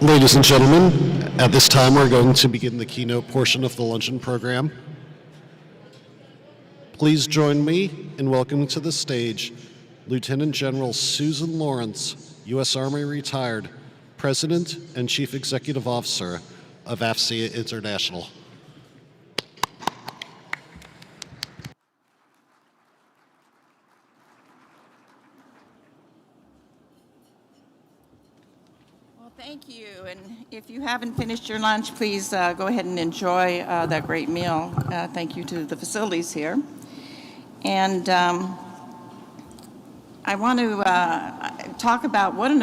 Ladies and gentlemen, at this time we're going to begin the keynote portion of the luncheon program. Please join me in welcoming to the stage Lieutenant General Susan Lawrence, U.S. Army retired, President and Chief Executive Officer of Afsc International. Thank you, and if you haven't finished your lunch, please go ahead and enjoy that great meal. Thank you to the facilities here. And I want to talk about what an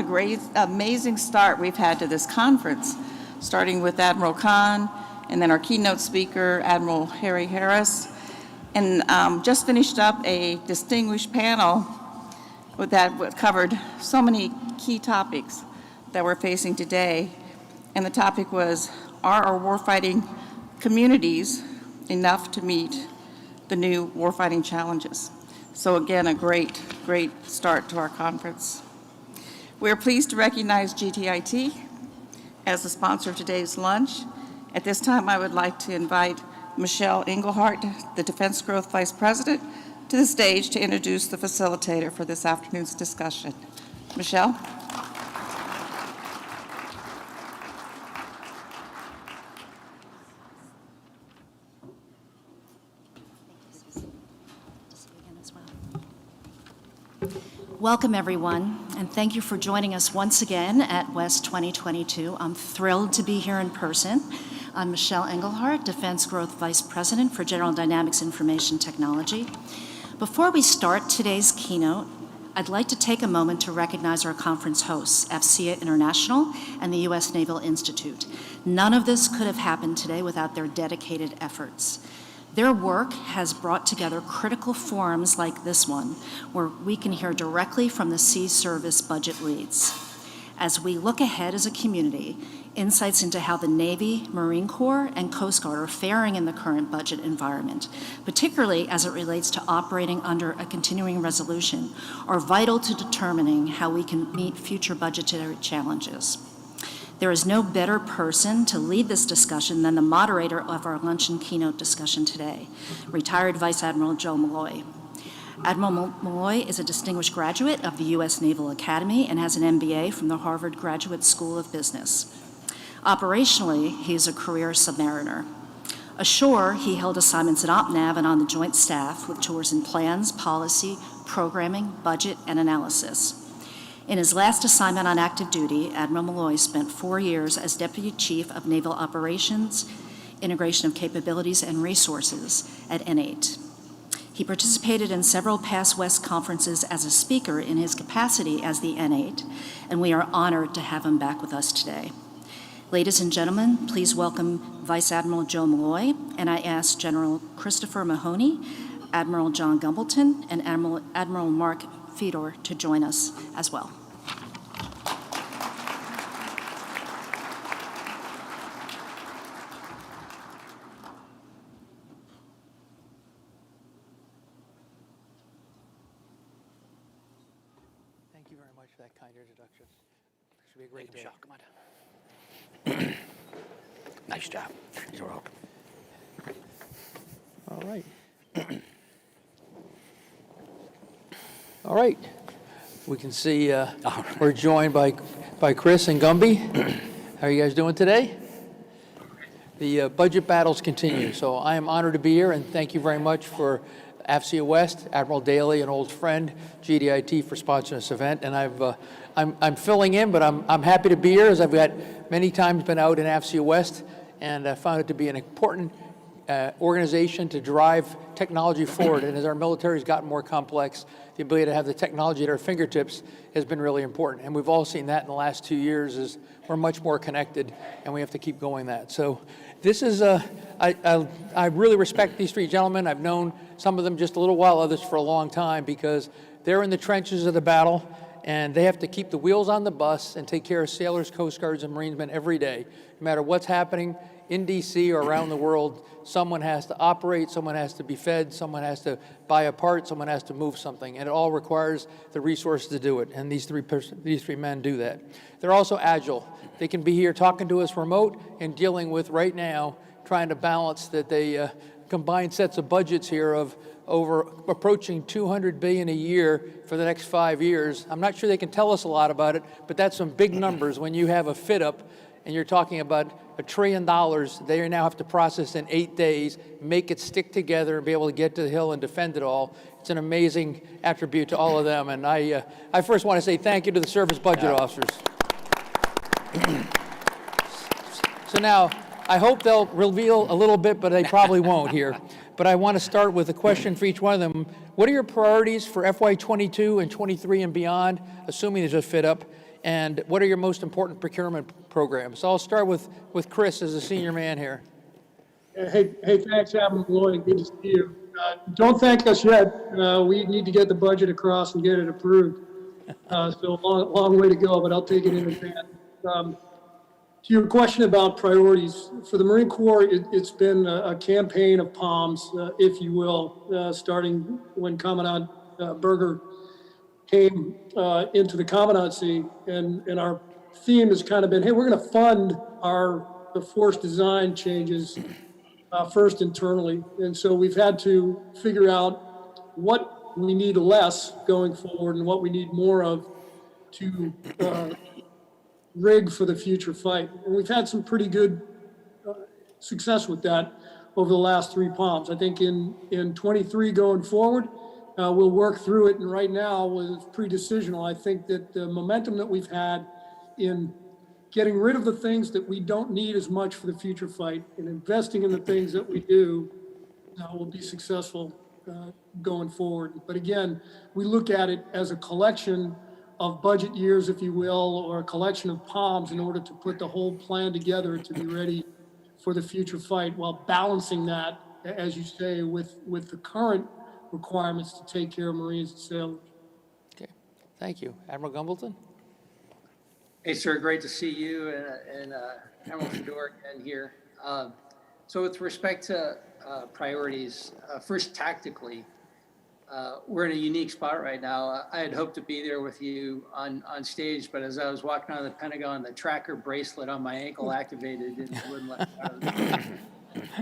amazing start we've had to this conference, starting with Admiral Khan, and then our keynote speaker, Admiral Harry Harris, and just finished up a distinguished panel that covered so many key topics that we're facing today. And the topic was, are our warfighting communities enough to meet the new warfighting challenges? So again, a great start to our conference. We're pleased to recognize GTIT as the sponsor of today's lunch. At this time, I would like to invite Michelle Engelhardt, the Defense Growth Vice President, to the stage to introduce the facilitator for this afternoon's discussion. Michelle? Welcome, everyone, and thank you for joining us once again at West 2022. I'm thrilled to be here in person. I'm Michelle Engelhardt, Defense Growth Vice President for General Dynamics Information Technology. Before we start today's keynote, I'd like to take a moment to recognize our conference hosts, Afsc International and the U.S. Naval Institute. None of this could have happened today without their dedicated efforts. Their work has brought together critical forums like this one, where we can hear directly from the Sea Service budget leads. As we look ahead as a community, insights into how the Navy, Marine Corps, and Coast Guard are faring in the current budget environment, particularly as it relates to operating under a continuing resolution, are vital to determining how we can meet future budgetary challenges. There is no better person to lead this discussion than the moderator of our luncheon keynote discussion today, retired Vice Admiral Joe Malloy. Admiral Malloy is a distinguished graduate of the U.S. Naval Academy and has an MBA from the Harvard Graduate School of Business. Operationally, he is a career submariner. Ashore, he held assignments at OPNAV and on the Joint Staff with tours in plans, policy, programming, budget, and analysis. In his last assignment on active duty, Admiral Malloy spent 4 years as Deputy Chief of Naval Operations, Integration of Capabilities and Resources at N8. He participated in several past West conferences as a speaker in his capacity as the N8, and we are honored to have him back with us today. Ladies and gentlemen, please welcome Vice Admiral Joe Malloy, and I ask General Christopher Mahoney, Admiral John Gumbleton, and Admiral Mark Fedor to join us as well. Thank you very much for that kind introduction. Should be a great day. Michelle, come on. Nice job. You're welcome. All right. All right. We can see we're joined by Chris and Gumby. How are you guys doing today? The budget battles continue, so I am honored to be here, and thank you very much for Afsc West, Admiral Daly, an old friend, GDIT for sponsoring this event. And I'm filling in, but I'm happy to be here, as I've got many times been out in Afsc West, and I found it to be an important organization to drive technology forward. And as our military has gotten more complex, the ability to have the technology at our fingertips has been really important. And we've all seen that in the last 2 years, is we're much more connected, and we have to keep going that. So this is, I really respect these three gentlemen. I've known some of them just a little while, others for a long time, because they're in the trenches of the battle, and they have to keep the wheels on the bus and take care of sailors, Coast Guards, and Marinesmen every day, no matter what's happening in DC or around the world, someone has to operate, someone has to be fed, someone has to buy a part, someone has to move something, and it all requires the resources to do it, and these three men do that. They're also agile. They can be here talking to us remote and dealing with right now, trying to balance that they combined sets of budgets here of over approaching $200 billion a year for the next 5 years. I'm not sure they can tell us a lot about it, but that's some big numbers when you have a fit up and you're talking about $1 trillion they now have to process in 8 days, make it stick together and be able to get to the Hill and defend it all. It's an amazing attribute to all of them. And I first want to say thank you to the service budget officers. So now, I hope they'll reveal a little bit, but they probably won't here. But I want to start with a question for each one of them. What are your priorities for FY22 and 23 and beyond, assuming there's a fit up? And what are your most important procurement programs? So I'll start with Chris as a senior man here. Hey, thanks, Admiral Lloyd. Good to see you. Don't thank us yet. We need to get the budget across and get it approved. So a long way to go, but I'll take it in advance. To your question about priorities, for the Marine Corps, it's been a campaign of POMs, if you will, starting when Commandant Berger came into the commandancy, and our theme has kind of been, hey, we're going to fund the force design changes first internally. And so we've had to figure out what we need less going forward and what we need more of to rig for the future fight. And we've had some pretty good success with that over the last 3 POMs. I think in 23 going forward, we'll work through it. And right now with pre-decisional, I think that the momentum that we've had in getting rid of the things that we don't need as much for the future fight and investing in the things that we do will be successful going forward. But again, we look at it as a collection of budget years, if you will, or a collection of POMs in order to put the whole plan together to be ready for the future fight, while balancing that, as you say, with the current requirements to take care of Marines and sailors. Okay, thank you. Admiral Gumbleton? Hey, sir, great to see you and Admiral Fedor again here. So with respect to priorities, first tactically, we're in a unique spot right now. I had hoped to be there with you on stage, but as I was walking out of the Pentagon, the tracker bracelet on my ankle activated and wouldn't let me out of the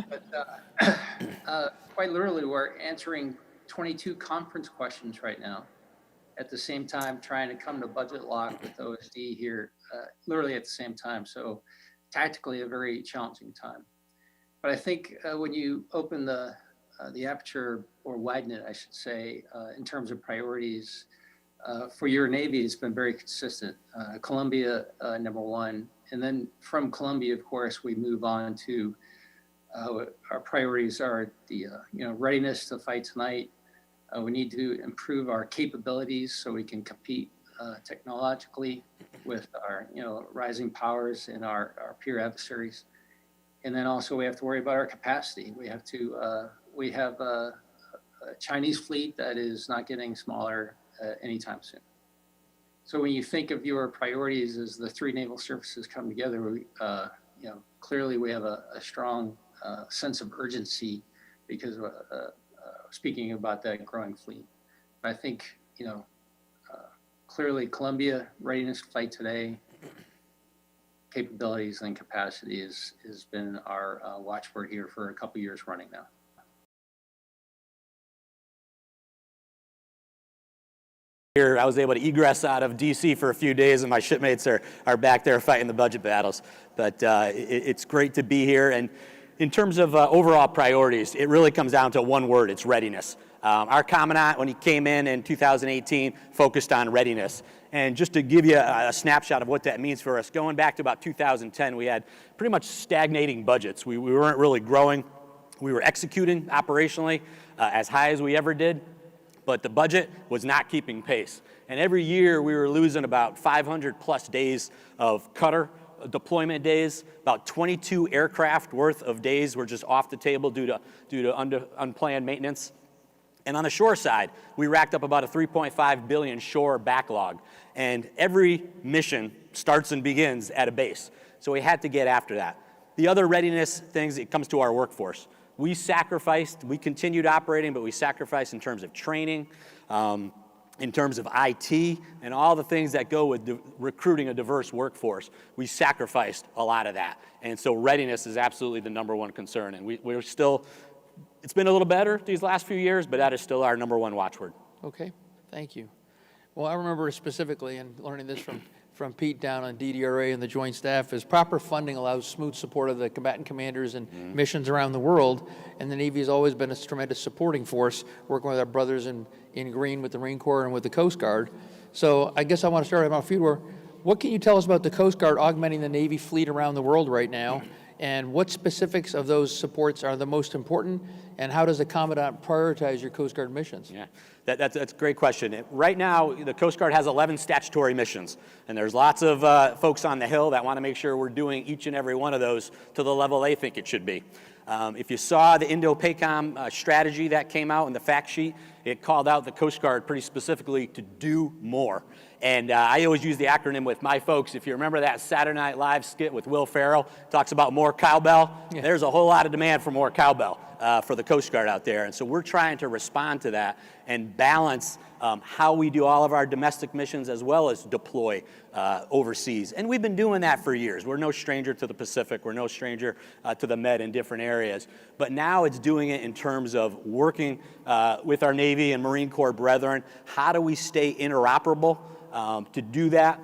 But quite literally, we're answering 22 conference questions right now, at the same time trying to come to budget lock with OSD here, literally at the same time. So tactically, a very challenging time. But I think when you open the aperture, or widen it, I should say, in terms of priorities, for your Navy, it's been very consistent. Columbia, number one, and then from Columbia, of course, we move on to our priorities are the readiness to fight tonight. We need to improve our capabilities so we can compete technologically with our rising powers and our peer adversaries. And then also we have to worry about our capacity. We have a Chinese fleet that is not getting smaller anytime soon. So when you think of your priorities as the 3 naval services come together, clearly we have a strong sense of urgency because of speaking about that growing fleet. But I think, clearly Columbia, readiness to fight today, capabilities and capacity has been our watchword here for a couple years running now. Here, I was able to egress out of DC for a few days, and my shipmates are back there fighting the budget battles. But it's great to be here. And in terms of overall priorities, it really comes down to one word: it's readiness. Our commandant, when he came in 2018, focused on readiness. And just to give you a snapshot of what that means for us, going back to about 2010, we had pretty much stagnating budgets. We weren't really growing. We were executing operationally as high as we ever did, but the budget was not keeping pace. And every year we were losing about 500 plus days of cutter deployment days. About 22 aircraft worth of days were just off the table due to unplanned maintenance. And on the shore side, we racked up about a $3.5 billion shore backlog. And every mission starts and begins at a base. So we had to get after that. The other readiness things, it comes to our workforce. We continued operating, but we sacrificed in terms of training, in terms of IT, and all the things that go with recruiting a diverse workforce. We sacrificed a lot of that. And so readiness is absolutely the number one concern. And we're still, it's been a little better these last few years, but that is still our number one watchword. Okay, thank you. Well, I remember specifically, and learning this from Pete down on DDRA and the Joint Staff, is proper funding allows smooth support of the combatant commanders and missions around the world, and the Navy has always been a tremendous supporting force, working with our brothers in green with the Marine Corps and with the Coast Guard. So I guess I want to start about Fedor. What can you tell us about the Coast Guard augmenting the Navy fleet around the world right now, and what specifics of those supports are the most important, and how does the Commandant prioritize your Coast Guard missions? Yeah, that's a great question. Right now, the Coast Guard has 11 statutory missions, and there's lots of folks on the Hill that want to make sure we're doing each and every one of those to the level they think it should be. If you saw the Indo-PACOM strategy that came out in the fact sheet, it called out the Coast Guard pretty specifically to do more. And I always use the acronym with my folks. If you remember that Saturday Night Live skit with Will Ferrell, talks about more cowbell. Yeah. There's a whole lot of demand for more cowbell for the Coast Guard out there. And so we're trying to respond to that and balance how we do all of our domestic missions as well as deploy overseas. And we've been doing that for years. We're no stranger to the Pacific. We're no stranger to the Med in different areas. But now it's doing it in terms of working with our Navy and Marine Corps brethren. How do we stay interoperable? To do that,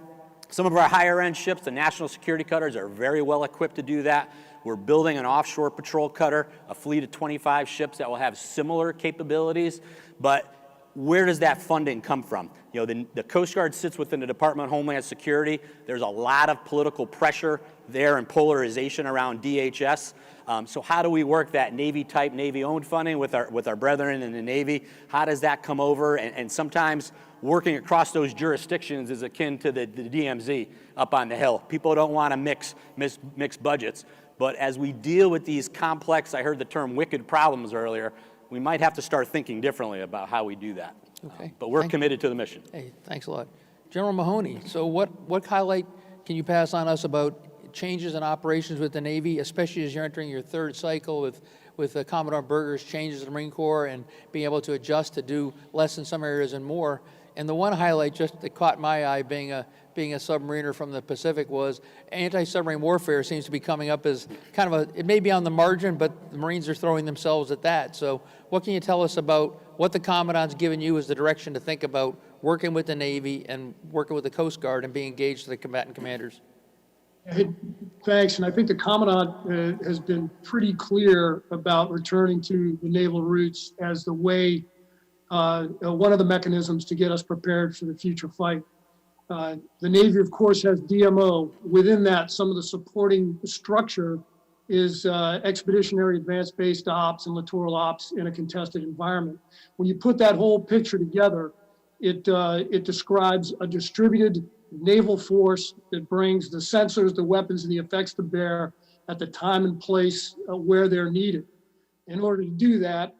some of our higher end ships, the national security cutters, are very well equipped to do that. We're building an offshore patrol cutter, a fleet of 25 ships that will have similar capabilities. But where does that funding come from? You know, the Coast Guard sits within the Department of Homeland Security. There's a lot of political pressure there and polarization around DHS. So how do we work that Navy-type, Navy-owned funding with our brethren in the Navy? How does that come over? And sometimes working across those jurisdictions is akin to the DMZ up on the Hill. People don't want to mix budgets. But as we deal with these complex, I heard the term wicked problems earlier, we might have to start thinking differently about how we do that. Okay. But we're committed to the mission. Hey, thanks a lot. General Mahoney, so what highlight can you pass on us about changes in operations with the Navy, especially as you're entering your third cycle with Commodore Berger's changes in the Marine Corps and being able to adjust to do less in some areas and more? And the one highlight just that caught my eye, being a submariner from the Pacific, was anti-submarine warfare seems to be coming up as kind of it may be on the margin, but the Marines are throwing themselves at that. So what can you tell us about what the Commandant's given you as the direction to think about working with the Navy and working with the Coast Guard and being engaged with the combatant commanders? Hey, thanks. And I think the Commandant has been pretty clear about returning to the naval roots as the way, one of the mechanisms to get us prepared for the future fight. The Navy, of course, has DMO. Within that, some of the supporting structure is expeditionary advanced based ops and littoral ops in a contested environment. When you put that whole picture together, it describes a distributed naval force that brings the sensors, the weapons, and the effects to bear at the time and place where they're needed. In order to do that,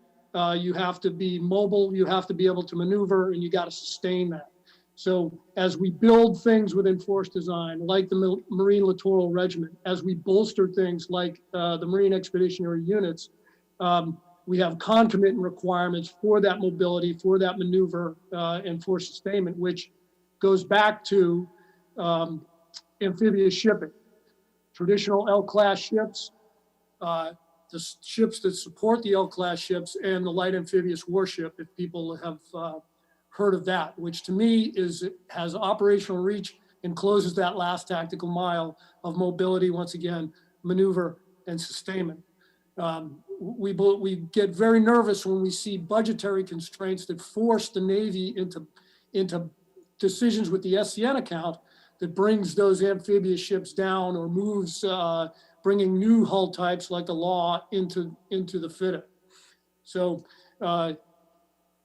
you have to be mobile, you have to be able to maneuver, and you got to sustain that. So as we build things within force design, like the Marine Littoral Regiment, as we bolster things like the Marine Expeditionary Units, we have concomitant requirements for that mobility, for that maneuver, and for sustainment, which goes back to amphibious shipping. Traditional L-class ships, the ships that support the L-class ships, and the light amphibious warship, if people have heard of that, which to me has operational reach and closes that last tactical mile of mobility, once again, maneuver and sustainment. We get very nervous when we see budgetary constraints that force the Navy into decisions with the SCN account that brings those amphibious ships down or moves, bringing new hull types like the Law into the FIDA. So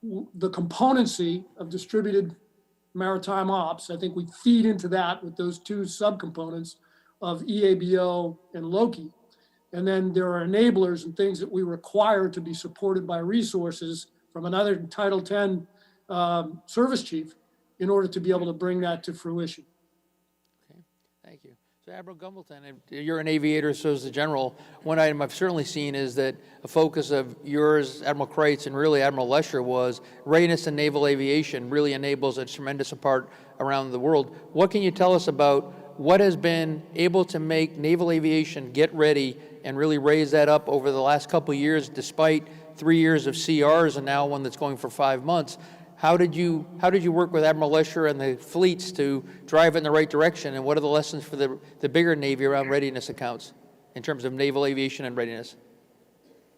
the componency of distributed maritime ops, I think we feed into that with those two subcomponents of EABO and Loki. And then there are enablers and things that we require to be supported by resources from another Title X service chief in order to be able to bring that to fruition. Okay, thank you. So Admiral Gumbleton, you're an aviator, so is the general. One item I've certainly seen is that a focus of yours, Admiral Kreitz, and really Admiral Lesher was readiness in naval aviation really enables a tremendous part around the world. What can you tell us about what has been able to make naval aviation get ready and really raise that up over the last couple of years, despite 3 years of CRs and now one that's going for 5 months? How did you work with Admiral Lesher and the fleets to drive it in the right direction, and what are the lessons for the bigger Navy around readiness accounts in terms of naval aviation and readiness?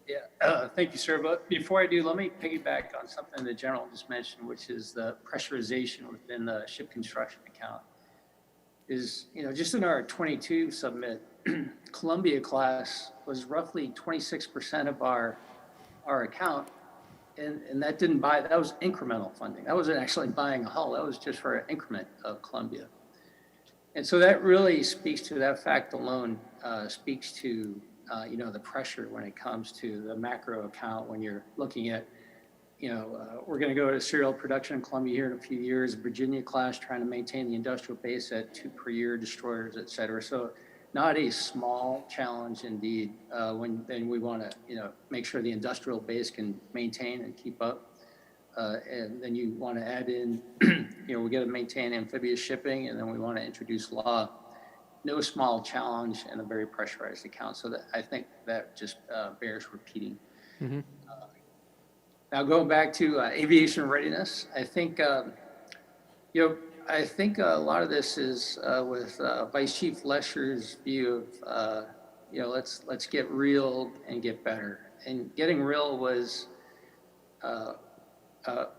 Yeah, thank you, sir. But before I do, let me piggyback on something the general just mentioned, which is the pressurization within the ship construction account. Is, just in our 22 submit, Columbia class was roughly 26% of our account. And that didn't buy, that was incremental funding. That wasn't actually buying a hull. That was just for an increment of Columbia. And so that really speaks to, that fact alone speaks to, the pressure when it comes to the macro account when you're looking at, we're going to go to serial production in Columbia here in a few years, Virginia class trying to maintain the industrial base at 2 per year, destroyers, et cetera. So not a small challenge indeed, when then we want to, make sure the industrial base can maintain and keep up. And then you want to add in, we got to maintain amphibious shipping, and then we want to introduce law. No small challenge and a very pressurized account. So that, I think that just bears repeating. Mm-hmm. Now going back to aviation readiness, I think, I think a lot of this is with Vice Chief Lesher's view of, let's get real and get better. And getting real was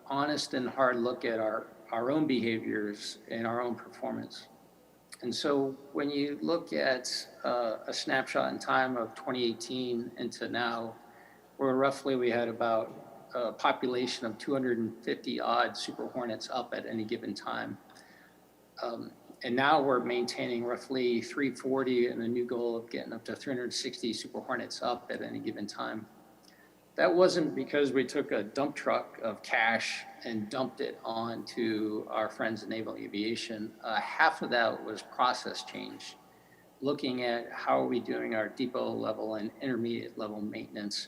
honest and hard look at our own behaviors and our own performance. And so when you look at a snapshot in time of 2018 into now, where roughly we had about a population of 250 odd Super Hornets up at any given time. And now we're maintaining roughly 340 and a new goal of getting up to 360 Super Hornets up at any given time. That wasn't because we took a dump truck of cash and dumped it onto our friends in naval aviation. Half of that was process change, looking at how are we doing our depot level and intermediate level maintenance,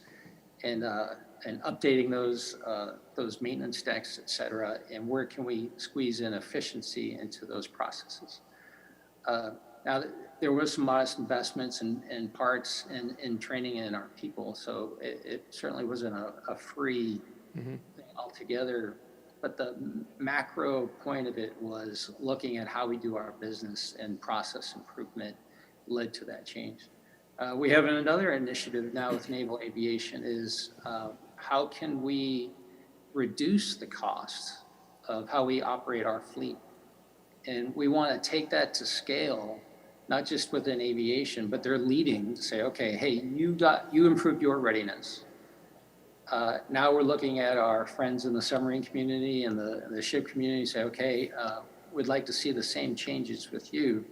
and updating those maintenance decks, et cetera, and where can we squeeze in efficiency into those processes. Now, there was some modest investments in parts and in training in our people, so it certainly wasn't a free thing altogether. But the macro point of it was looking at how we do our business, and process improvement led to that change. We have another initiative now with naval aviation is how can we reduce the cost of how we operate our fleet? And we want to take that to scale, not just within aviation, but they're leading to say, okay, hey, you improved your readiness. Now we're looking at our friends in the submarine community and the ship community, say, okay, we'd like to see the same changes with you.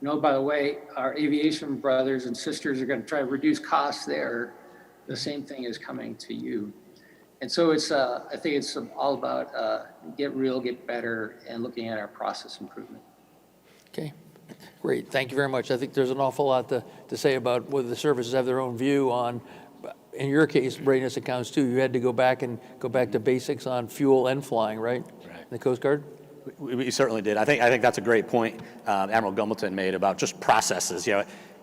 By the way, our aviation brothers and sisters are going to try to reduce costs there. The same thing is coming to you. And so it's, I think it's all about get real, get better, and looking at our process improvement. Okay, great. Thank you very much. I think there's an awful lot to say about whether the services have their own view on, in your case, readiness accounts too. You had to go back to basics on fuel and flying, right? Right. In the Coast Guard? We certainly did. I think that's a great point Admiral Gumbleton made about just processes.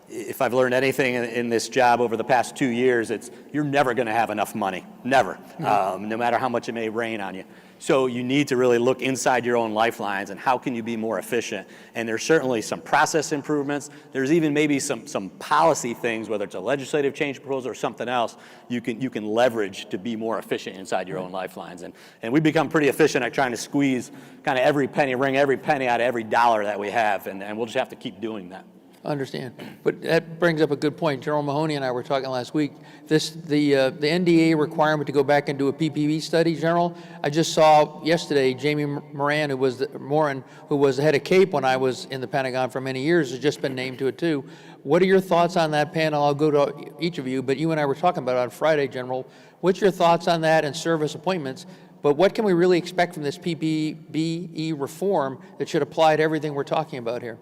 If I've learned anything in this job over the past 2 years, it's you're never going to have enough money, never, no matter how much it may rain on you. So you need to really look inside your own lifelines and how can you be more efficient. And there's certainly some process improvements. There's even maybe some policy things, whether it's a legislative change proposal or something else, you can leverage to be more efficient inside your own lifelines. And we've become pretty efficient at trying to squeeze kind of every penny, wring every penny out of every dollar that we have, and we'll just have to keep doing that. Understand, but that brings up a good point. General Mahoney and I were talking last week. The NDA requirement to go back and do a PPV study, General. I just saw yesterday Jamie Moran, who was the head of CAPE when I was in the Pentagon for many years, has just been named to it too. What are your thoughts on that panel? I'll go to each of you, but you and I were talking about it on Friday, General. What's your thoughts on that and service appointments? But what can we really expect from this PPBE reform that should apply to everything we're talking about here?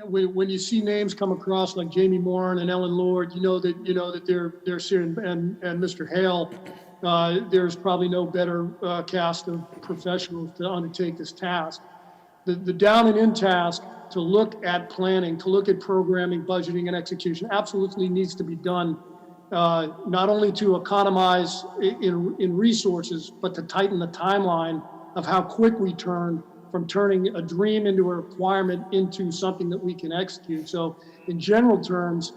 when you see names come across like Jamie Moran and Ellen Lord, you know that they're serious, and Mr. Hale, there's probably no better cast of professionals to undertake this task. The down and in task to look at planning, to look at programming, budgeting, and execution absolutely needs to be done, not only to economize in resources, but to tighten the timeline of how quick we turn from turning a dream into a requirement into something that we can execute. So in general terms,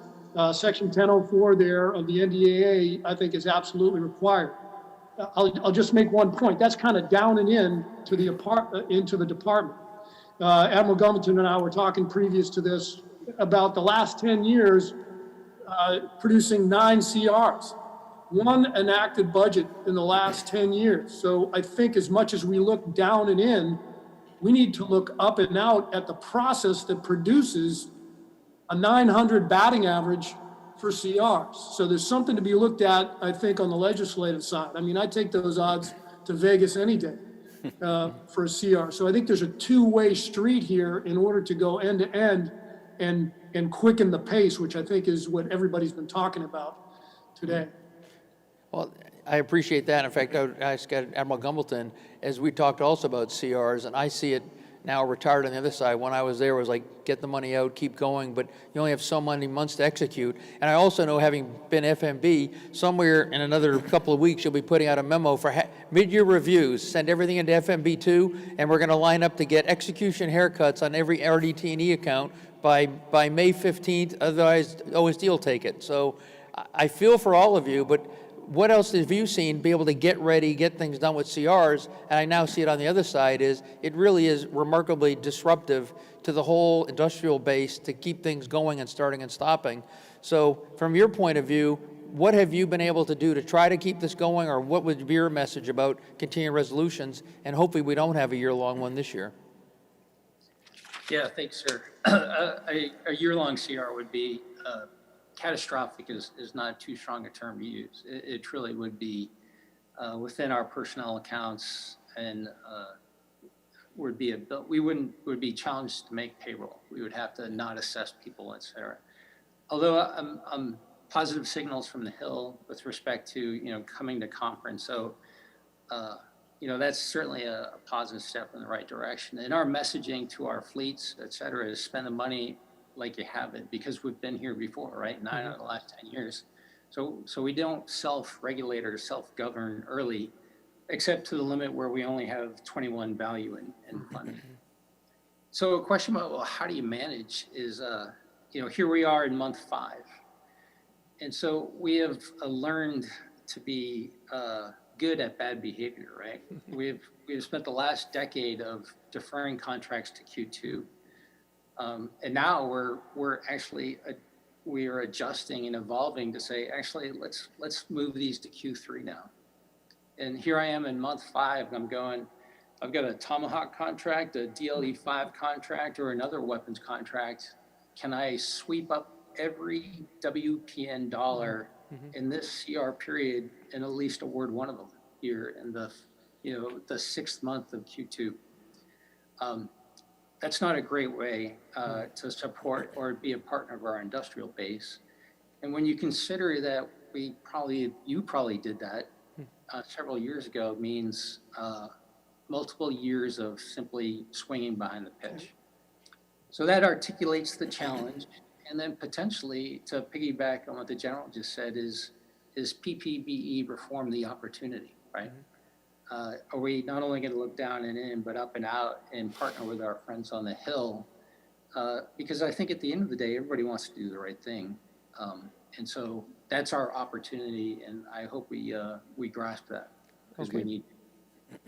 Section 1004 there of the NDAA, I think, is absolutely required. I'll just make one point. That's kind of down and in to into the department. Admiral Gumbleton and I were talking previous to this about the last 10 years producing 9 CRs, one enacted budget in the last 10 years. So I think as much as we look down and in, we need to look up and out at the process that produces a 900 batting average for CRs. So there's something to be looked at, I think, on the legislative side. I mean, I take those odds to Vegas any day for a CR. So I think there's a two-way street here in order to go end to end and quicken the pace, which I think is what everybody's been talking about today. Well, I appreciate that. In fact, I asked Admiral Gumbleton, as we talked also about CRs, and I see it now retired on the other side. When I was there, it was like, get the money out, keep going, but you only have so many months to execute. And I also know, having been FMB, somewhere in another couple of weeks, you'll be putting out a memo for mid-year reviews, send everything into FMB2, and we're gonna line up to get execution haircuts on every RDT&E account by May 15th, otherwise OSD will take it. So I feel for all of you, but what else have you seen be able to get ready, get things done with CRs? And I now see it on the other side, is it really is remarkably disruptive to the whole industrial base to keep things going and starting and stopping. So from your point of view, what have you been able to do to try to keep this going, or what would be your message about continuing resolutions? And hopefully we don't have a year-long one this year. Yeah, thanks, sir. A year-long CR would be catastrophic is not too strong a term to use. It truly would be within our personnel accounts, and would be challenged to make payroll. We would have to not assess people, et cetera. Although I'm positive signals from the Hill with respect to coming to conference. So that's certainly a positive step in the right direction. And our messaging to our fleets, et cetera, is spend the money like you have it, because we've been here before, right? 9 out of the last 10 years. So we don't self-regulate or self-govern early, except to the limit where we only have 21 value in funding. So a question about, well, how do you manage is, here we are in month 5. And so we have learned to be good at bad behavior, right? We've spent the last decade of deferring contracts to Q2. And now we're actually we are adjusting and evolving to say, actually, let's move these to Q3 now. And here I am in month 5. I'm going, I've got a Tomahawk contract, a DLE-5 contract, or another weapons contract. Can I sweep up every WPN dollar in this CR period and at least award one of them here in the 6th month of Q2? That's not a great way to support or be a partner of our industrial base. And when you consider that you probably did that several years ago, it means multiple years of simply swinging behind the pitch. So that articulates the challenge. And then potentially, to piggyback on what the general just said, is PPBE reform the opportunity, right? Are we not only going to look down and in, but up and out and partner with our friends on the Hill? Because I think at the end of the day, everybody wants to do the right thing. And so that's our opportunity, and I hope we grasp that, because we need.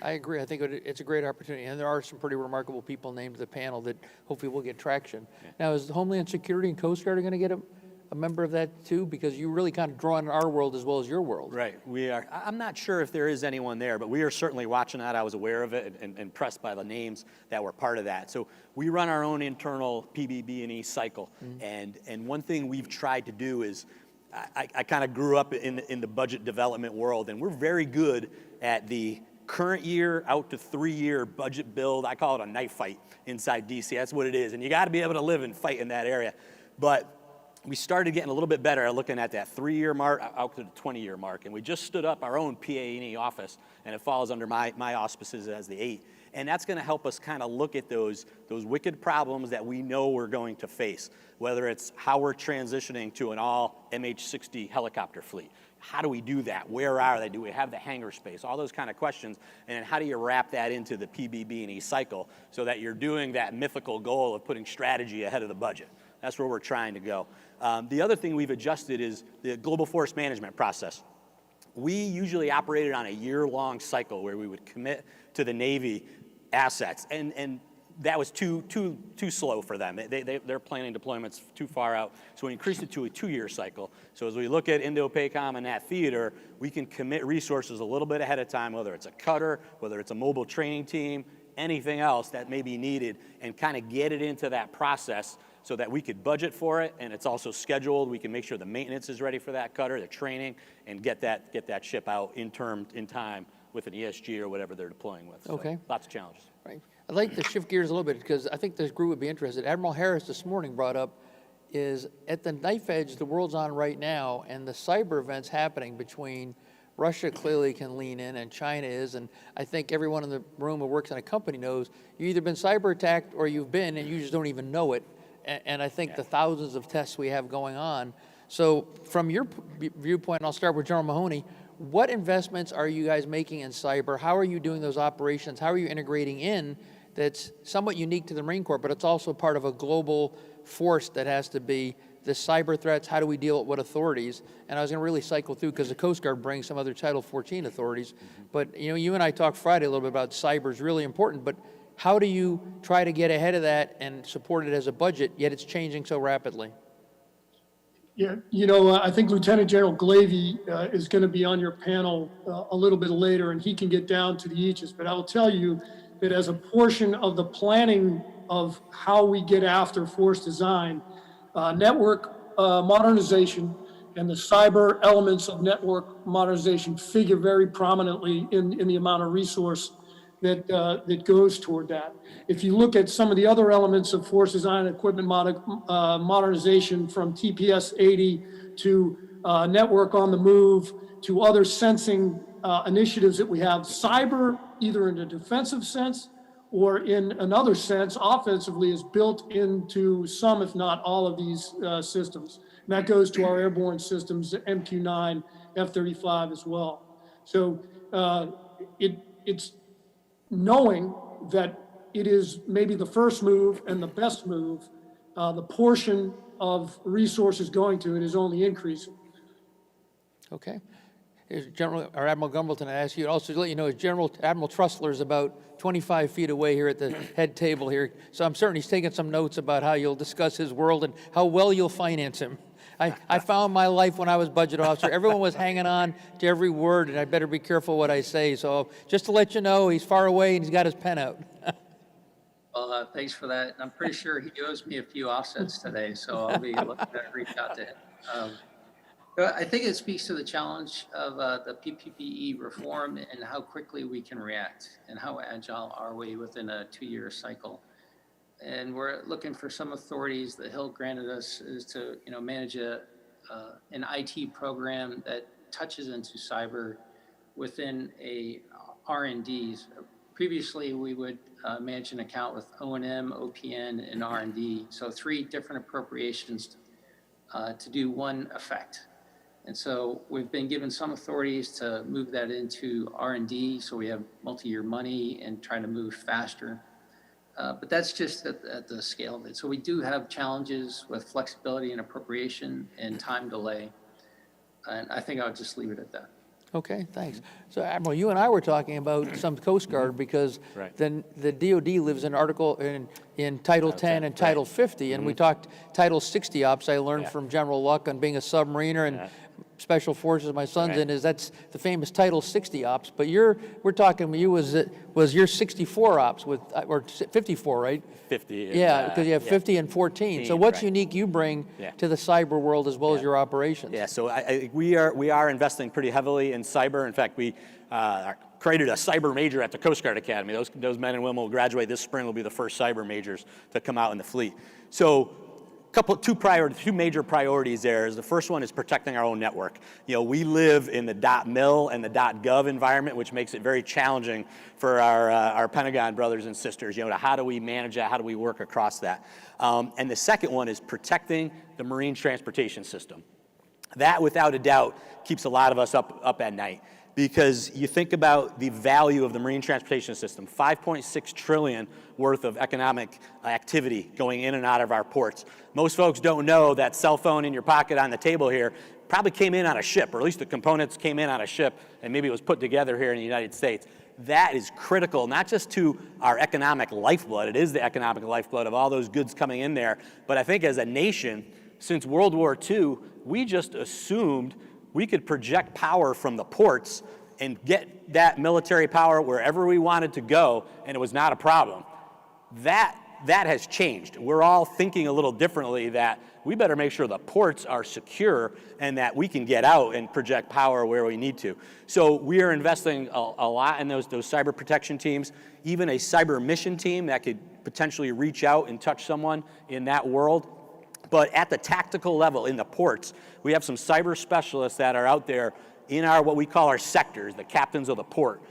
I agree. I think it's a great opportunity, and there are some pretty remarkable people named to the panel that hopefully will get traction. Yeah. Now, is Homeland Security and Coast Guard going to get a member of that too? Because you really kind of draw on our world as well as your world. Right. We are. I'm not sure if there is anyone there, but we are certainly watching that. I was aware of it and impressed by the names that were part of that. So we run our own internal PBB&E cycle, and one thing we've tried to do is, I kind of grew up in the budget development world, and we're very good at the current year out to 3-year budget build. I call it a knife fight inside DC. That's what it is. And you got to be able to live and fight in that area. But we started getting a little bit better at looking at that 3-year mark out to the 20-year mark. And we just stood up our own PA&E office, and it falls under my auspices as the 8. And that's going to help us kind of look at those wicked problems that we know we're going to face, whether it's how we're transitioning to an all MH-60 helicopter fleet. How do we do that? Where are they? Do we have the hangar space? All those kind of questions. And then how do you wrap that into the PBB&E cycle so that you're doing that mythical goal of putting strategy ahead of the budget? That's where we're trying to go. The other thing we've adjusted is the global force management process. We usually operated on a year-long cycle where we would commit to the Navy assets, and that was too slow for them. They're planning deployments too far out, so we increased it to a 2-year cycle. So as we look at Indo-PACOM and that theater, we can commit resources a little bit ahead of time, whether it's a cutter, whether it's a mobile training team, anything else that may be needed, and kind of get it into that process so that we could budget for it, and it's also scheduled. We can make sure the maintenance is ready for that cutter, the training, and get that ship out in time with an ESG or whatever they're deploying with. Okay. So, lots of challenges. Right. I'd like to shift gears a little bit because I think this group would be interested. Admiral Harris this morning brought up is at the knife edge the world's on right now, and the cyber events happening between Russia clearly can lean in and China is, and I think everyone in the room who works in a company knows you've either been cyber attacked or you've been and you just don't even know it. And I think the thousands of tests we have going on. So from your viewpoint, and I'll start with General Mahoney, what investments are you guys making in cyber? How are you doing those operations? How are you integrating in that's somewhat unique to the Marine Corps, but it's also part of a global force that has to be the cyber threats? How do we deal with authorities? And I was going to really cycle through because the Coast Guard brings some other Title 14 authorities. But you and I talked Friday a little bit about cyber is really important, but how do you try to get ahead of that and support it as a budget, yet it's changing so rapidly? Yeah, I think Lieutenant General Glavy is going to be on your panel a little bit later, and he can get down to the Aegis. But I will tell you that as a portion of the planning of how we get after force design, network modernization and the cyber elements of network modernization figure very prominently in the amount of resource that goes toward that. If you look at some of the other elements of force design and equipment modernization, from TPS 80 to network on the move to other sensing initiatives that we have, cyber, either in a defensive sense or in another sense, offensively, is built into some, if not all, of these systems. And that goes to our airborne systems, MQ-9, F-35 as well. So it's knowing that it is maybe the first move and the best move, the portion of resources going to it is only increasing. Okay. General or Admiral Gumbleton, I ask you also to let you know, Admiral Trussler is about 25 feet away here at the head table here. So I'm certain he's taking some notes about how you'll discuss his world and how well you'll finance him. I found my life when I was budget officer. Everyone was hanging on to every word, and I better be careful what I say. So just to let you know, he's far away and he's got his pen out. Well, thanks for that. I'm pretty sure he owes me a few offsets today, so I'll be looking to reach out to him. I think it speaks to the challenge of the PPPE reform and how quickly we can react and how agile are we within a 2-year cycle. And we're looking for some authorities that Hill granted us is to manage an IT program that touches into cyber within a R&Ds. Previously, we would manage an account with O&M, OPN, and R&D. So 3 different appropriations to do one effect. And so we've been given some authorities to move that into R&D, so we have multi-year money and try to move faster. But that's just at the scale of it. So we do have challenges with flexibility and appropriation and time delay. And I think I'll just leave it at that. Okay, thanks. So Admiral, you and I were talking about some Coast Guard because then the DOD lives in in Title 10 and Title 50, and we talked Title 60 ops. I learned from General Luck on being a submariner and Special Forces. My son's in that's the famous Title 60 ops. But we're talking you was your 64 ops with or 54, right? 50. Yeah, because you have 50 and 14. So what's unique you bring to the cyber world as well as your operations? Yeah, so we are investing pretty heavily in cyber. In fact, created a cyber major at the Coast Guard Academy. Those men and women will graduate this spring, will be the first cyber majors to come out in the fleet. So two major priorities there is the first one is protecting our own network. We live in the .mil and the .gov environment, which makes it very challenging for our Pentagon brothers and sisters. How do we manage that? How do we work across that? And the second one is protecting the marine transportation system. That, without a doubt, keeps a lot of us up at night. Because you think about the value of the marine transportation system, $5.6 trillion worth of economic activity going in and out of our ports. Most folks don't know that cell phone in your pocket on the table here probably came in on a ship, or at least the components came in on a ship, and maybe it was put together here in the United States. That is critical, not just to our economic lifeblood, it is the economic lifeblood of all those goods coming in there, but I think as a nation, since World War II, we just assumed we could project power from the ports and get that military power wherever we wanted to go, and it was not a problem. That has changed. We're all thinking a little differently that we better make sure the ports are secure and that we can get out and project power where we need to. So we are investing a lot in those cyber protection teams, even a cyber mission team that could potentially reach out and touch someone in that world. But at the tactical level in the ports, we have some cyber specialists that are out there in what we call our sectors, the captains of the port.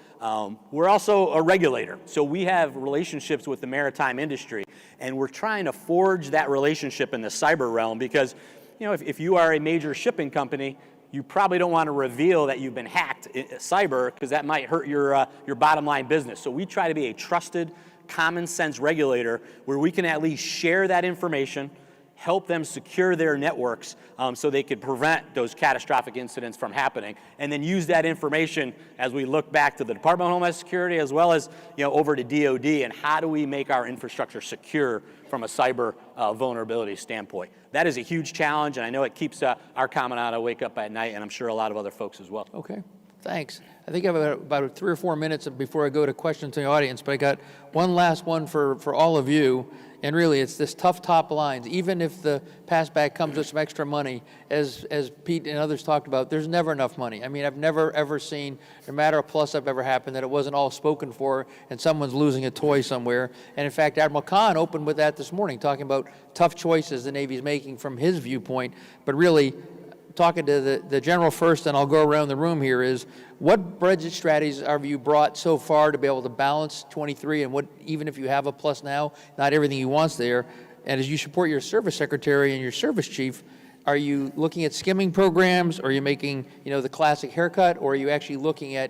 We're also a regulator, so we have relationships with the maritime industry, and we're trying to forge that relationship in the cyber realm because, if you are a major shipping company, you probably don't want to reveal that you've been hacked cyber because that might hurt your bottom line business. So we try to be a trusted, common sense regulator where we can at least share that information, help them secure their networks so they could prevent those catastrophic incidents from happening, and then use that information as we look back to the Department of Homeland Security as well as over to DOD, and how do we make our infrastructure secure from a cyber vulnerability standpoint. That is a huge challenge, and I know it keeps our Commandant wake up at night, and I'm sure a lot of other folks as well. Okay, thanks. I think I have about 3 or 4 minutes before I go to questions to the audience, but I got one last one for all of you. And really, it's this tough top lines. Even if the passback comes with some extra money, as Pete and others talked about, there's never enough money. I mean, I've never, ever seen, no matter a plus-up ever happened, that it wasn't all spoken for and someone's losing a toy somewhere. And in fact, Admiral Khan opened with that this morning, talking about tough choices the Navy's making from his viewpoint. But really, talking to the general first, and I'll go around the room here, is what budget strategies have you brought so far to be able to balance 23, and what, even if you have a plus now, not everything you want's there, and as you support your service secretary and your service chief, are you looking at skimming programs, or are you making, the classic haircut, or are you actually looking at,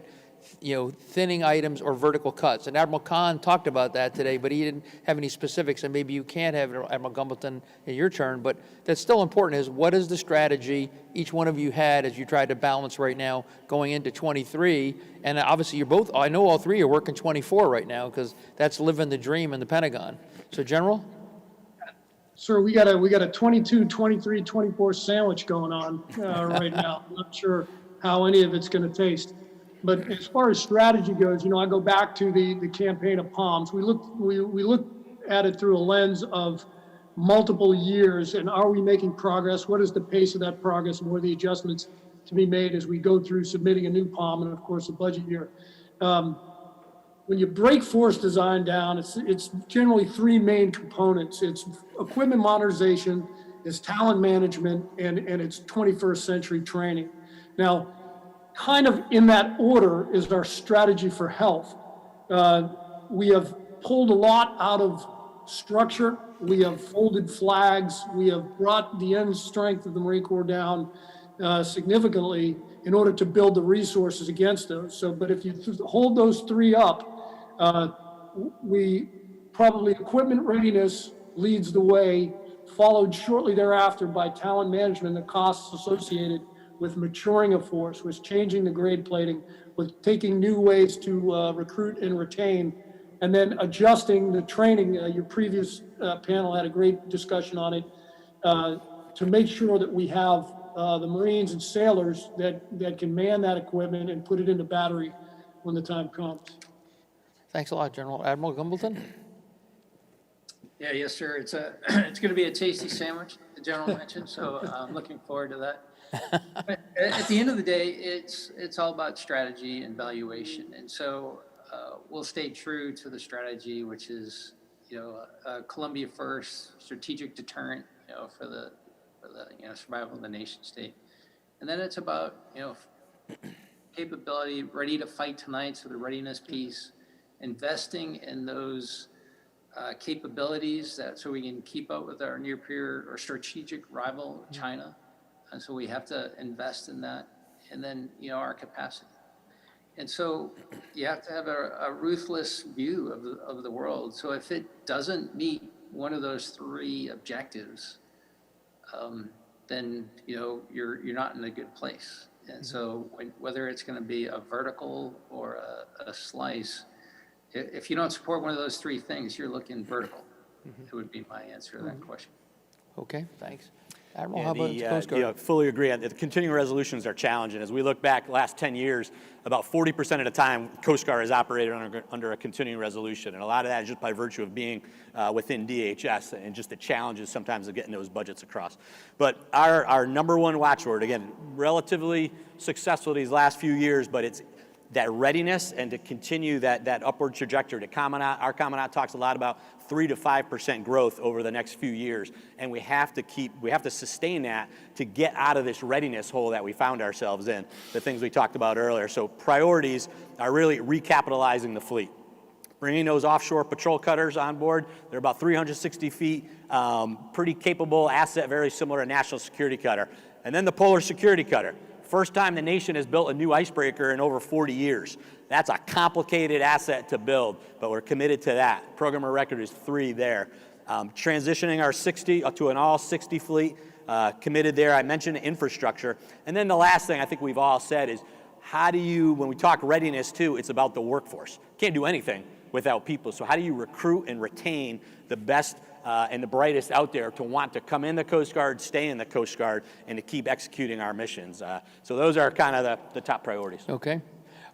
thinning items or vertical cuts? And Admiral Khan talked about that today, but he didn't have any specifics, and maybe you can't have Admiral Gumbleton in your turn, but that's still important, is what is the strategy each one of you had as you tried to balance right now going into 23? And obviously I know all three are working 24 right now, because that's living the dream in the Pentagon. So General? Sir, we got a 22, 23, 24 sandwich going on right now. I'm not sure how any of it's going to taste. But as far as strategy goes, I go back to the campaign of Palms. We look at it through a lens of multiple years, and are we making progress? What is the pace of that progress, and what are the adjustments to be made as we go through submitting a new POM and, of course, a budget year? When you break force design down, it's generally 3 main components. It's equipment modernization, it's talent management, and it's 21st century training. Now, kind of in that order is our strategy for health. We have pulled a lot out of structure. We have folded flags. We have brought the end strength of the Marine Corps down significantly in order to build the resources against those. But if you hold those 3 up, we probably equipment readiness leads the way, followed shortly thereafter by talent management, the costs associated with maturing a force, with changing the grade plating, with taking new ways to recruit and retain, and then adjusting the training. Your previous panel had a great discussion on it, to make sure that we have the Marines and sailors that can man that equipment and put it into battery when the time comes. Thanks a lot, General. Admiral Gumbleton? Yeah, yes, sir. It's going to be a tasty sandwich, the general mentioned, so I'm looking forward to that. But at the end of the day, it's all about strategy and valuation. And so we'll stay true to the strategy, which is, Columbia first, strategic deterrent, for the survival of the nation state. And then it's about, capability, ready to fight tonight, so the readiness piece, investing in those capabilities so we can keep up with our near peer or strategic rival, China. And so we have to invest in that. And then, our capacity. And so you have to have a ruthless view of the world. So if it doesn't meet one of those three objectives, then, you're not in a good place. And so whether it's going to be a vertical or a slice, if you don't support one of those three things, you're looking vertical. It would be my answer to that question. Okay, thanks. Admiral, how about the Coast Guard? Fully agree. The continuing resolutions are challenging. As we look back last 10 years, about 40% of the time, Coast Guard has operated under a continuing resolution. And a lot of that is just by virtue of being within DHS and just the challenges sometimes of getting those budgets across. But our number one watchword, again, relatively successful these last few years, but it's that readiness and to continue that upward trajectory. Our Commandant talks a lot about 3 to 5% growth over the next few years, and we have to sustain that to get out of this readiness hole that we found ourselves in, the things we talked about earlier. So priorities are really recapitalizing the fleet. Bringing those offshore patrol cutters on board. They're about 360 feet, pretty capable asset, very similar to a national security cutter. And then the polar security cutter. First time the nation has built a new icebreaker in over 40 years. That's a complicated asset to build, but we're committed to that. Program of record is 3 there. Transitioning our 60 to an all 60 fleet, committed there. I mentioned infrastructure. And then the last thing I think we've all said is, how do you, when we talk readiness too, it's about the workforce. Can't do anything without people. So how do you recruit and retain the best and the brightest out there to want to come in the Coast Guard, stay in the Coast Guard, and to keep executing our missions? So those are kind of the top priorities. Okay.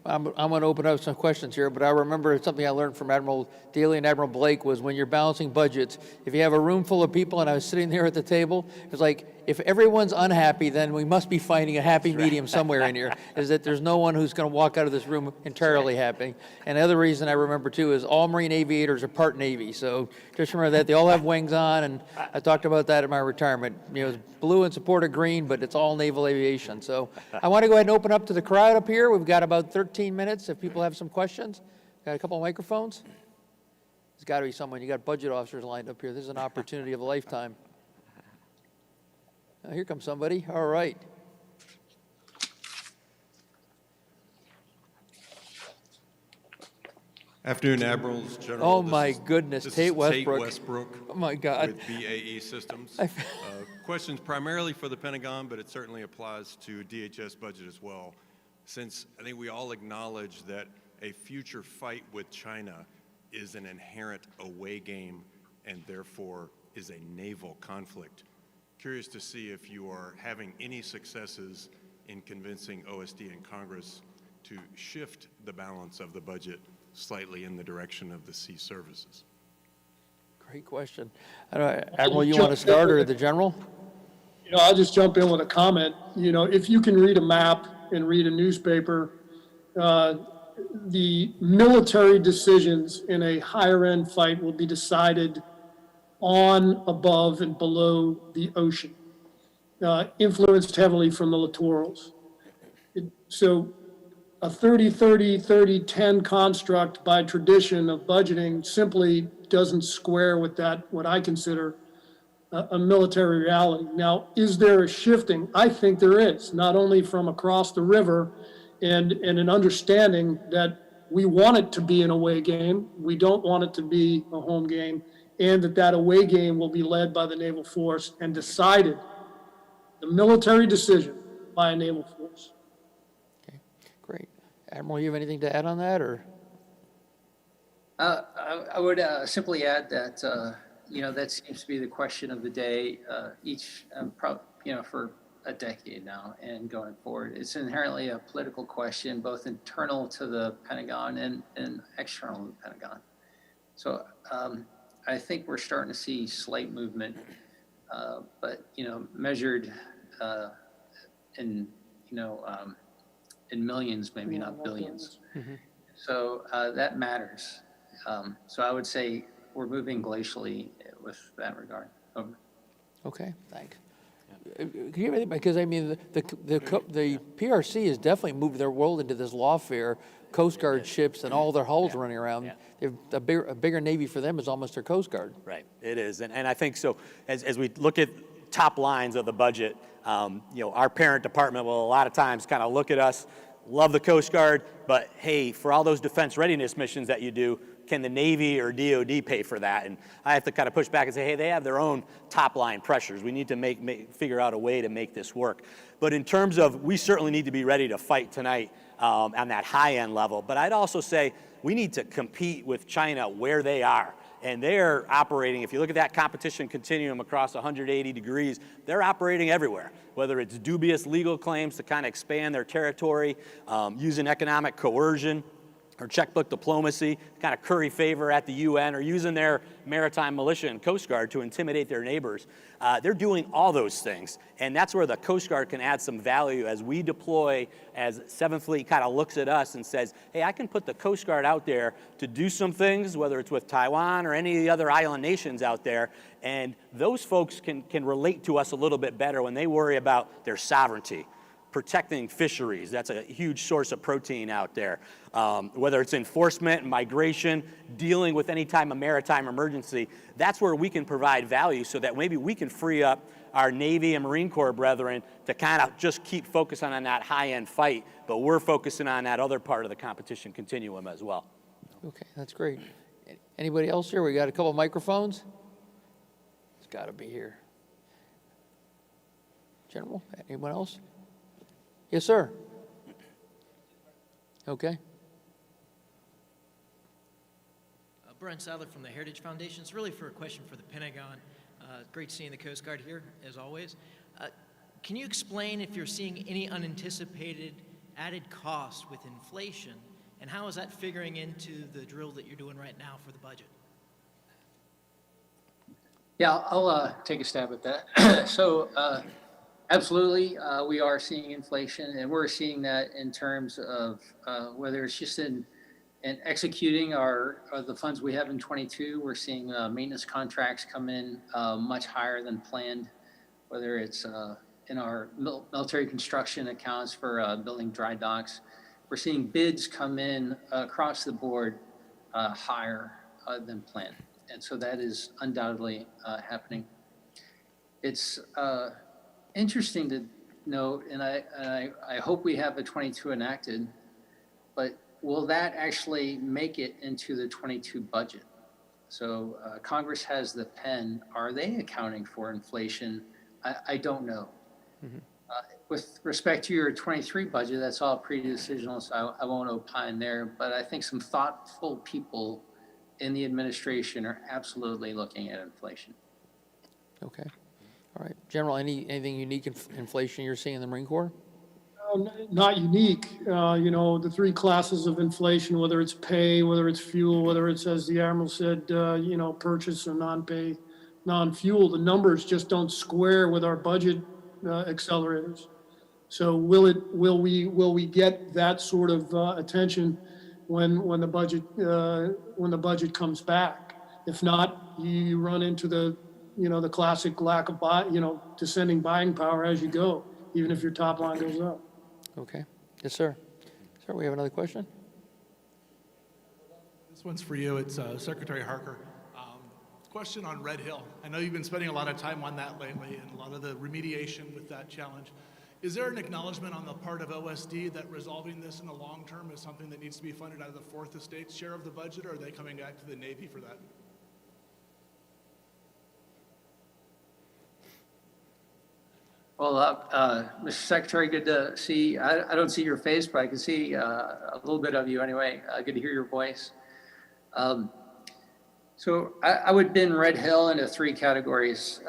I'm going to open up some questions here, but I remember something I learned from Admiral Daly and Admiral Blake was when you're balancing budgets, if you have a room full of people, and I was sitting there at the table, it's like, if everyone's unhappy, then we must be finding a happy medium somewhere in here, is that there's no one who's going to walk out of this room entirely happy. And the other reason I remember, too, is all Marine aviators are part Navy. So just remember that. They all have wings on, and I talked about that at my retirement. It's blue in support of green, but it's all naval aviation. So I want to go ahead and open up to the crowd up here. We've got about 13 minutes if people have some questions. Got a couple of microphones? There's got to be someone. You got budget officers lined up here. This is an opportunity of a lifetime. Here comes somebody. All right. Afternoon, Admirals, General. Oh, my goodness. This Tate is Westbrook. Tate Westbrook. Oh, my God. With BAE Systems. Questions primarily for the Pentagon, but it certainly applies to DHS budget as well. Since I think we all acknowledge that a future fight with China is an inherent away game and therefore is a naval conflict. Curious to see if you are having any successes in convincing OSD and Congress to shift the balance of the budget slightly in the direction of the sea services. Great question. Admiral, you want to start, or the General? I'll just jump in with a comment. If you can read a map and read a newspaper, the military decisions in a higher end fight will be decided on, above, and below the ocean, influenced heavily from the littorals. So a 30-30-30-10 construct by tradition of budgeting simply doesn't square with that, what I consider a military reality. Now, is there a shifting? I think there is, not only from across the river and an understanding that we want it to be an away game, we don't want it to be a home game, and that away game will be led by the naval force and decided, the military decision, by a naval force. Okay, great. Admiral, you have anything to add on that, or? I would simply add that, that seems to be the question of the day, for a decade now and going forward. It's inherently a political question, both internal to the Pentagon and external to the Pentagon. So I think we're starting to see slight movement, but measured in in millions, maybe not billions. So that matters. So I would say we're moving glacially with that regard. Over. Okay, thanks. Can you hear me? Because I mean, the PRC has definitely moved their world into this lawfare, Coast Guard ships and all their hulls running around. Yeah. A bigger Navy for them is almost their Coast Guard. Right, it is. And I think so, as we look at top lines of the budget, our parent department will a lot of times kind of look at us, love the Coast Guard, but hey, for all those defense readiness missions that you do, can the Navy or DOD pay for that? And I have to kind of push back and say, hey, they have their own top line pressures. We need to figure out a way to make this work. But in terms of, we certainly need to be ready to fight tonight on that high end level. But I'd also say we need to compete with China where they are. And they're operating, if you look at that competition continuum across 180 degrees, they're operating everywhere, whether it's dubious legal claims to kind of expand their territory, using economic coercion, or checkbook diplomacy, kind of curry favor at the UN, or using their maritime militia and Coast Guard to intimidate their neighbors. They're doing all those things, and that's where the Coast Guard can add some value as we deploy, as 7th Fleet kind of looks at us and says, hey, I can put the Coast Guard out there to do some things, whether it's with Taiwan or any of the other island nations out there, and those folks can relate to us a little bit better when they worry about their sovereignty. Protecting fisheries, that's a huge source of protein out there. Whether it's enforcement, migration, dealing with any time of maritime emergency, that's where we can provide value so that maybe we can free up our Navy and Marine Corps brethren to kind of just keep focusing on that high-end fight, but we're focusing on that other part of the competition continuum as well. Okay, that's great. Anybody else here? We got a couple of microphones. It's got to be here. General, anyone else? Yes, sir. Okay. Brent Sadler from the Heritage Foundation. It's really for a question for the Pentagon. Great seeing the Coast Guard here, as always. Can you explain if you're seeing any unanticipated added cost with inflation, and how is that figuring into the drill that you're doing right now for the budget? Yeah, I'll take a stab at that. So absolutely, we are seeing inflation, and we're seeing that in terms of whether it's just in executing the funds we have in 22. We're seeing maintenance contracts come in much higher than planned, whether it's in our military construction accounts for building dry docks. We're seeing bids come in across the board higher than planned, and so that is undoubtedly happening. It's interesting to note, and I hope we have the 22 enacted, but will that actually make it into the 22 budget? So Congress has the pen. Are they accounting for inflation? I don't know. Mm-hmm. With respect to your 23 budget, that's all pre-decisional, so I won't opine there, but I think some thoughtful people in the administration are absolutely looking at inflation. Okay. All right. General, anything unique in inflation you're seeing in the Marine Corps? Not unique. The three classes of inflation, whether it's pay, whether it's fuel, whether it's, as the Admiral said, purchase or non-pay, non-fuel, the numbers just don't square with our budget accelerators. So will we get that sort of attention when the budget comes back? If not, you run into the classic lack of descending buying power as you go, even if your top line goes up. Okay. Yes, sir. Sir, we have another question. This one's for you. It's Secretary Harker. Question on Red Hill. I know you've been spending a lot of time on that lately and a lot of the remediation with that challenge. Is there an acknowledgement on the part of OSD that resolving this in the long term is something that needs to be funded out of the Fourth Estate's share of the budget, or are they coming back to the Navy for that? Well, Mr. Secretary, good to see. I don't see your face, but I can see a little bit of you anyway. Good to hear your voice. So I would bin Red Hill into three categories: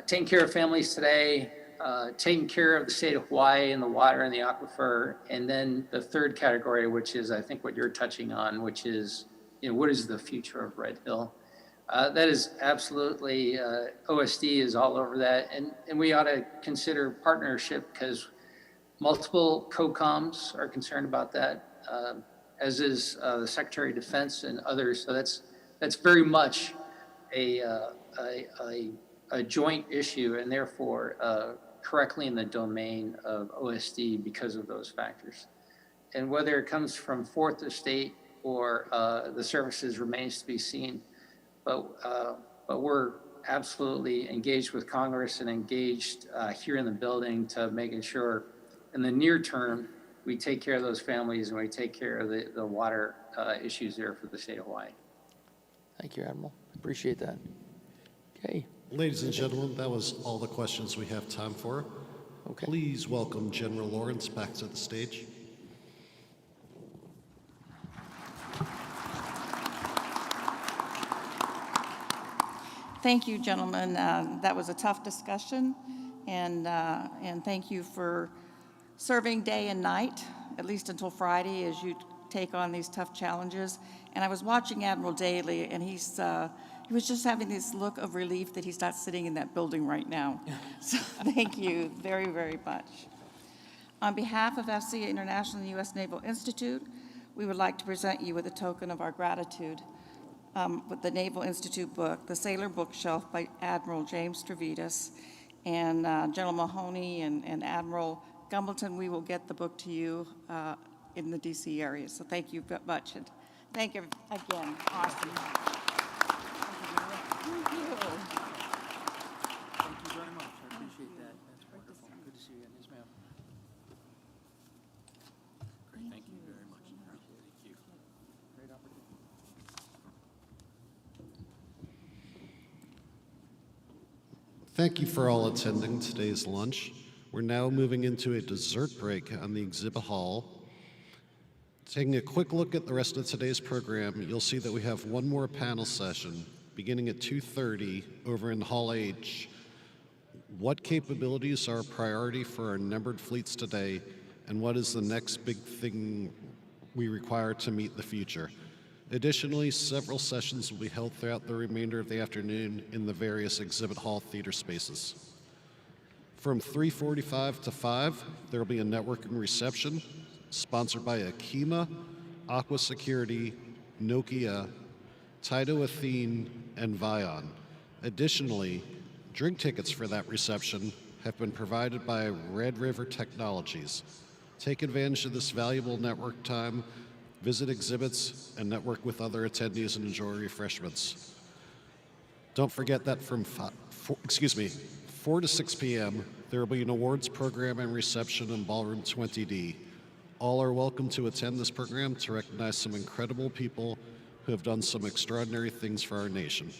taking care of families today, taking care of the state of Hawaii and the water and the aquifer, and then the third category, which is I think what you're touching on, which is what is the future of Red Hill? That is absolutely, OSD is all over that, and we ought to consider partnership because Multiple COCOMs are concerned about that, as is the Secretary of Defense and others. So that's very much a joint issue, and therefore correctly in the domain of OSD because of those factors. And whether it comes from Fourth Estate or the services remains to be seen. But we're absolutely engaged with Congress and engaged here in the building to making sure in the near term we take care of those families and we take care of the water issues there for the state of Hawaii. Thank you, Admiral. Appreciate that. Okay. Ladies and gentlemen, that was all the questions we have time for. Okay. Please welcome General Lawrence back to the stage. Thank you, gentlemen. That was a tough discussion, and thank you for serving day and night, at least until Friday, as you take on these tough challenges. And I was watching Admiral Daly, and he was just having this look of relief that he's not sitting in that building right now. So thank you very, very much. On behalf of Afsc International and U.S. Naval Institute, we would like to present you with a token of our gratitude with the Naval Institute book, The Sailor Bookshelf by Admiral James Stervitas, and General Mahoney and Admiral Gumbleton. We will get the book to you in the D.C. area. So thank you much, and thank you again. Awesome. Thank you. Thank you very much. I appreciate that. That's wonderful. Good to see you again. Yes, ma'am. Great, thank you very much. Thank you. Great opportunity. Thank you for all attending today's lunch. We're now moving into a dessert break on the exhibit hall. Taking a quick look at the rest of today's program, you'll see that we have one more panel session beginning at 2:30 over in Hall H. What capabilities are a priority for our numbered fleets today, and what is the next big thing we require to meet the future? Additionally, several sessions will be held throughout the remainder of the afternoon in the various exhibit hall theater spaces. From 3:45 to 5, there will be a networking reception sponsored by Akima, Aqua Security, Nokia, Taito Athene, and Vion. Additionally, drink tickets for that reception have been provided by Red River Technologies. Take advantage of this valuable network time, visit exhibits, and network with other attendees and enjoy refreshments. Don't forget that from 4 to 6 p.m., there will be an awards program and reception in Ballroom 20D. All are welcome to attend this program to recognize some incredible people who have done some extraordinary things for our nation.